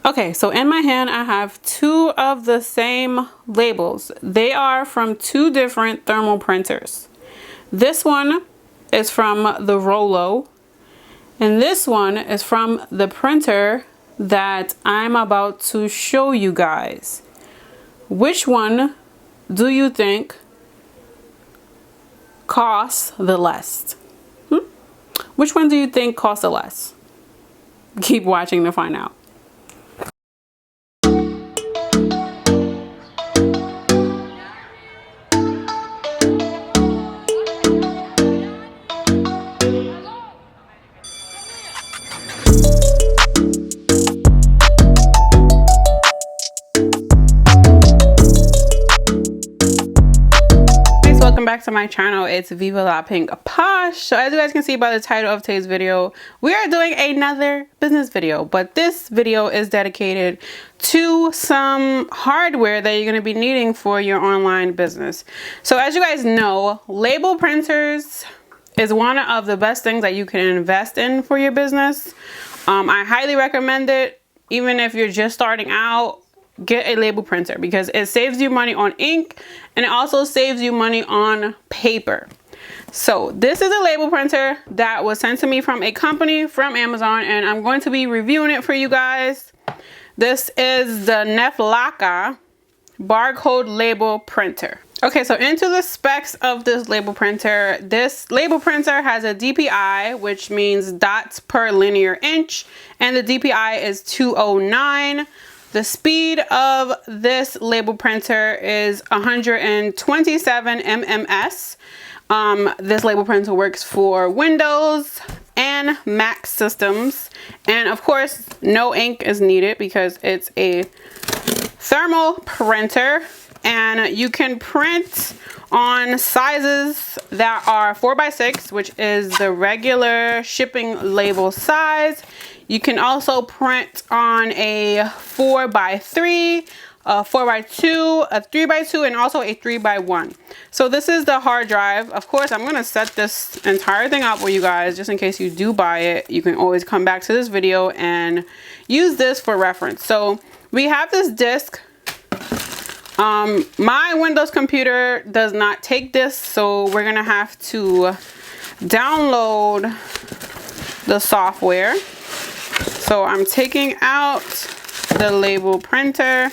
Okay, so in my hand I have two of the same labels. They are from two different thermal printers. This one is from the Rollo, and this one is from the printer that I'm about to show you guys. Which one do you think costs the less? Which one do you think costs the less? Keep watching to find out. Welcome back to my channel. It's Viva La Pink Posh. So as you guys can see by the title of today's video, we are doing another business video, but this video is dedicated to some hardware that you're going to be needing for your online business. So as you guys know, label printers is one of the best things that you can invest in for your business. I highly recommend it. Even if you're just starting out, get a label printer because it saves you money on ink and it also saves you money on paper. So this is a label printer that was sent to me from a company from Amazon, and I'm going to be reviewing it for you guys. This is the Neflaka barcode label printer. Okay, so into the specs of this label printer. This label printer has a DPI, which means dots per linear inch, and the DPI is 209. The speed of this label printer is 127 MMS. This label printer works for Windows and Mac systems. And of course, no ink is needed because it's a thermal printer. And you can print on sizes that are 4x6, which is the regular shipping label size. You can also print on a 4x3, a 4x2, a 3x2, and also a 3x1. So this is the hard drive. Of course, I'm going to set this entire thing up for you guys just in case you do buy it. You can always come back to this video and use this for reference. So we have this disk. My Windows computer does not take this, so we're going to have to download the software. So I'm taking out the label printer.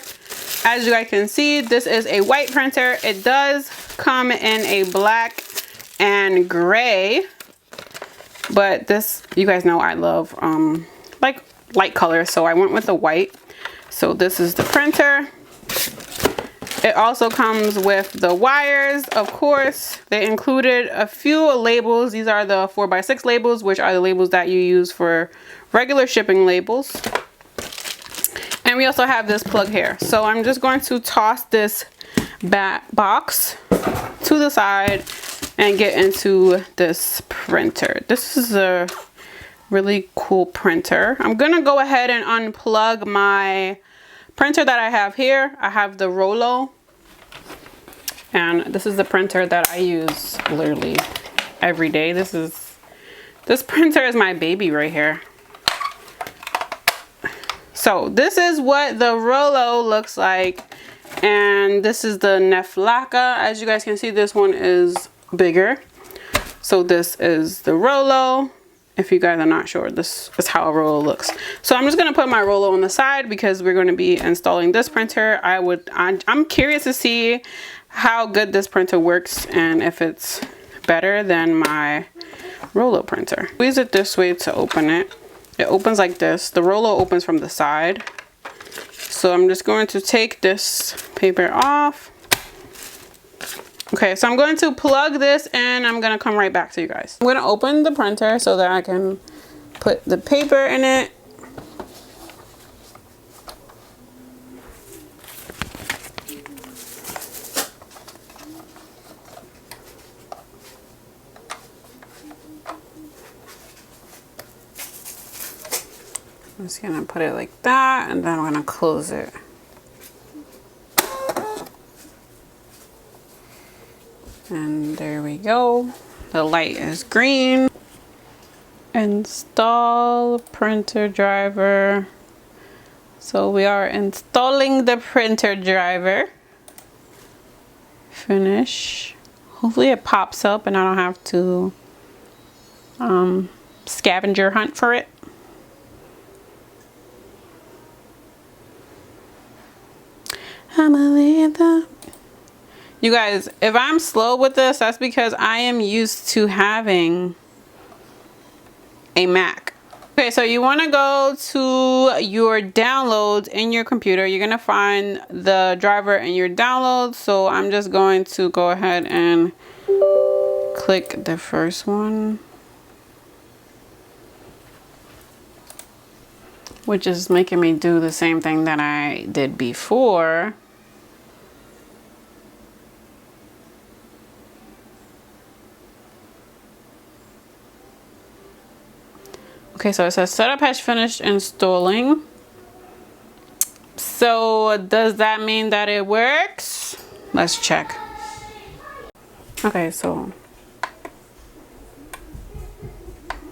As you guys can see, this is a white printer. It does come in a black and gray, but this, you guys know I love like light colors, so I went with the white. So this is the printer. It also comes with the wires. Of course, they included a few labels. These are the 4x6 labels, which are the labels that you use for regular shipping labels. And we also have this plug here. So I'm just going to toss this box to the side and get into this printer. This is a really cool printer. I'm gonna go ahead and unplug my printer that I have here. I have the Rollo, and this is the printer that I use literally every day. This printer is my baby right here. So this is what the Rollo looks like, and this is the Neflaka. As you guys can see, this one is bigger. So this is the Rollo. If you guys are not sure, this is how a Rollo looks. So I'm just gonna put my Rollo on the side because we're gonna be installing this printer. I'm curious to see how good this printer works and if it's better than my Rollo printer. Squeeze it this way to open it. It opens like this. The Rollo opens from the side. So I'm just going to take this paper off. Okay, so I'm going to plug this and I'm gonna come right back to you guys. I'm gonna open the printer so that I can put the paper in it. I'm just gonna put it like that, and then I'm gonna close it. And there we go. The light is green. Install printer driver. So we are installing the printer driver. Finish. Hopefully it pops up and I don't have to scavenger hunt for it. You guys, if I'm slow with this, that's because I am used to having a Mac. Okay, so you want to go to your downloads in your computer. You're going to find the driver in your downloads. So I'm just going to go ahead and click the first one, which is making me do the same thing that I did before. Okay, so it says setup has finished installing. So does that mean that it works? Let's check. Okay, so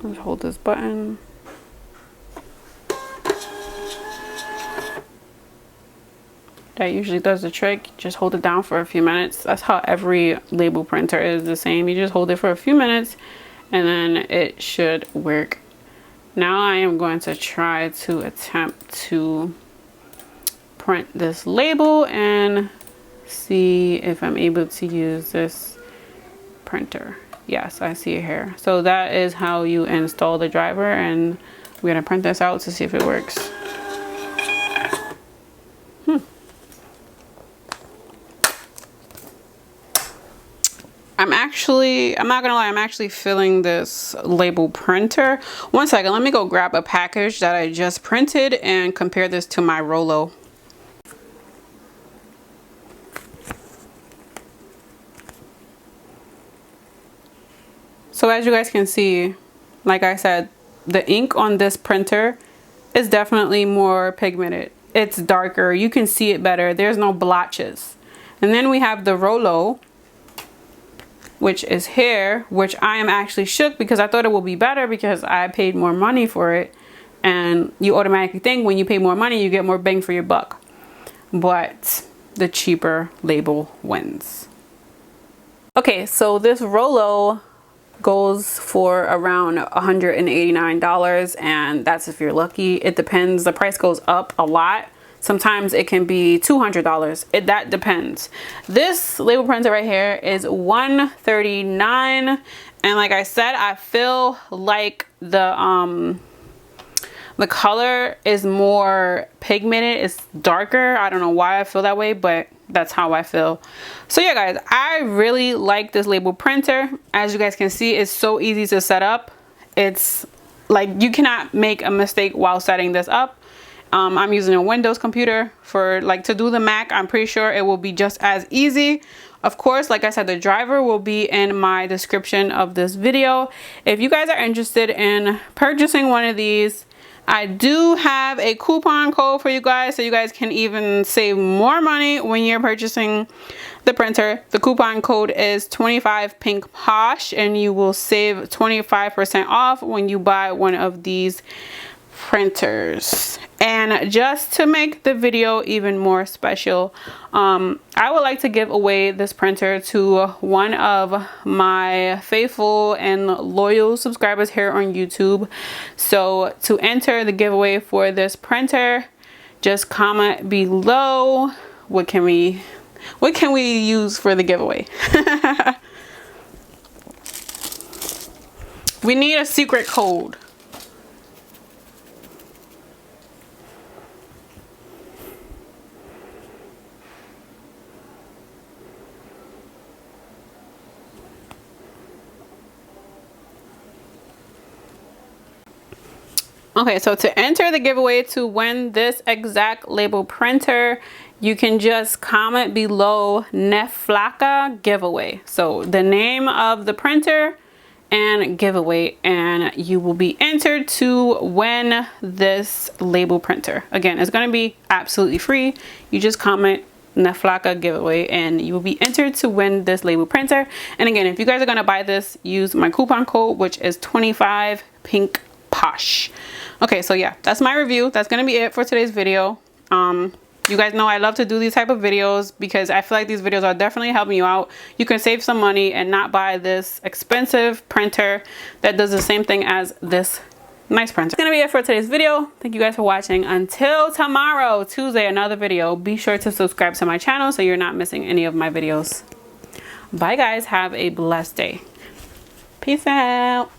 let's hold this button. That usually does the trick. Just hold it down for a few minutes. That's how every label printer is the same. You just hold it for a few minutes and then it should work. Now I am going to try to attempt to print this label and see if I'm able to use this printer. Yes, I see it here. So that is how you install the driver, and we're gonna print this out to see if it works. I'm not gonna lie, I'm actually feeling this label printer. One second, let me go grab a package that I just printed and compare this to my Rollo. So as you guys can see, like I said, the ink on this printer is definitely more pigmented. It's darker, you can see it better, there's no blotches. And then we have the Rollo, which is here, which I am actually shook because I thought it would be better because I paid more money for it, and you automatically think when you pay more money you get more bang for your buck, but the cheaper label wins. Okay, so this Rollo goes for around $189, and that's if you're lucky. It depends, the price goes up a lot. Sometimes it can be $200. That depends. This label printer right here is $139, and like I said, I feel like the color is more pigmented. It's darker. I don't know why I feel that way, but that's how I feel. So yeah, guys, I really like this label printer. As you guys can see, it's so easy to set up. It's like you cannot make a mistake while setting this up. I'm using a Windows computer to do the Mac. I'm pretty sure it will be just as easy. Of course, like I said, the driver will be in my description of this video. If you guys are interested in purchasing one of these, I do have a coupon code for you guys, so you guys can even save more money when you're purchasing the printer. The coupon code is 25PINKPOSH, and you will save 25% off when you buy one of these printers. And just to make the video even more special, I would like to give away this printer to one of my faithful and loyal subscribers here on YouTube. So to enter the giveaway for this printer, just comment below what can we use for the giveaway. We need a secret code. Okay, so to enter the giveaway to win this exact label printer, you can just comment below Neflaka giveaway. So the name of the printer and giveaway, and you will be entered to win this label printer. Again, it's going to be absolutely free. You just comment Neflaka giveaway and you will be entered to win this label printer. And again, if you guys are going to buy this, use my coupon code, which is 25PINKPOSH. Posh. Okay, so yeah, that's my review. That's gonna be it for today's video. You guys know I love to do these type of videos because I feel like these videos are definitely helping you out. You can save some money and not buy this expensive printer that does the same thing as this nice printer. That's gonna be it for today's video. Thank you guys for watching. Until tomorrow, Tuesday, another video. Be sure to subscribe to my channel so you're not missing any of my videos. Bye guys, have a blessed day. Peace out.